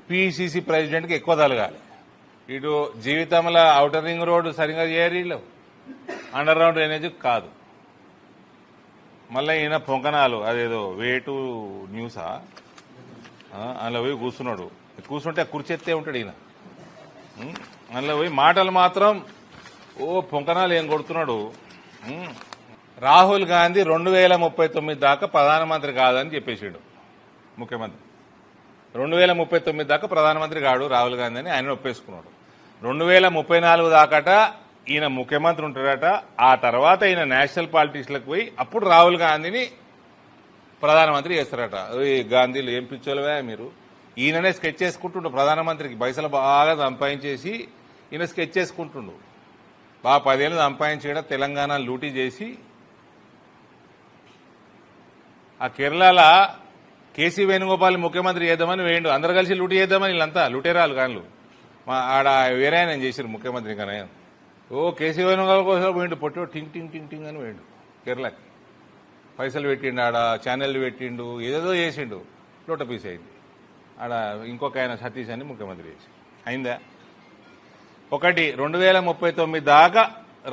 PCC ప్రెసిడెంట్కి ఎక్కువ తలగాలి. ఇటు జీవితంలో ఔటర్ రింగ్ రోడ్డు సరిగా చేయరు వీళ్ళు, అండర్ గ్రౌండ్ డ్రైనేజ్ కాదు. మళ్ళీ ఈయన పొంకనాలు అదేదో వేటు న్యూసా అందులో పోయి కూర్చున్నాడు. కూర్చుంటే కుర్చెత్తే ఉంటాడు ఈయన. అందులో పోయి మాటలు మాత్రం పొంకనాలు ఏం కొడుతున్నాడు. రాహుల్ గాంధీ 2039 దాకా ప్రధానమంత్రి కాదని చెప్పేసాడు ముఖ్యమంత్రి. 2039 దాకా ప్రధానమంత్రి కాడు రాహుల్ గాంధీ అని ఆయన ఒప్పేసుకున్నాడు. 2034 దాకాట ఈయన ముఖ్యమంత్రి ఉంటాడట. ఆ తర్వాత ఈయన నేషనల్ పాలిటిక్స్లకు పోయి అప్పుడు రాహుల్ గాంధీని ప్రధానమంత్రి చేస్తారట. గాంధీలు ఏం పిచ్చోలవే మీరు. ఈయననే స్కెచ్ చేసుకుంటుండు ప్రధానమంత్రికి. పైసలు బాగా సంపాదించేసి ఈయన స్కెచ్ చేసుకుంటుండు. బాగా 10 ఏళ్ళు సంపాదించి తెలంగాణ లూటీ చేసి ఆ కేరళలో కేసీ వేణుగోపాల్ ముఖ్యమంత్రి చేద్దామని వేయండు. అందరు కలిసి లూటీ చేద్దామని వీళ్ళంతా లూటేరాలు కాళ్ళు. ఆడ వేరే ఆయన చేశారు ముఖ్యమంత్రి. ఇంకా కేసీ వేణుగోపాల్ కోసం పోయిండు. పొట్టు టింగ్ టింగ్ టింగ్ టింగ్ అని పోయిండు కేరళకి. పైసలు పెట్టిండు, ఆడ ఛానళ్లు పెట్టిండు, ఏదేదో చేసిండు. లోట పీస్ అయింది. ఆడ ఇంకొక ఆయన సతీష్ అని ముఖ్యమంత్రి చేసి అయిందా. ఒకటి 2039 దాకా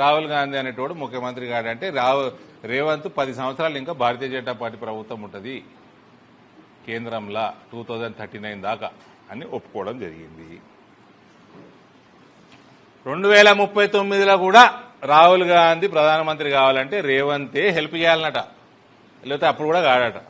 రాహుల్ గాంధీ అనేటోడు ముఖ్యమంత్రి కాడంటే రేవంత్ 10 సంవత్సరాలు ఇంకా భారతీయ జనతా పార్టీ ప్రభుత్వం ఉంటుంది కేంద్రంలో 2039 దాకా అని ఒప్పుకోవడం జరిగింది. 2039లో కూడా రాహుల్ గాంధీ ప్రధానమంత్రి కావాలంటే రేవంతే హెల్ప్ చేయాలన్నట, లేకపోతే అప్పుడు కూడా కాడట.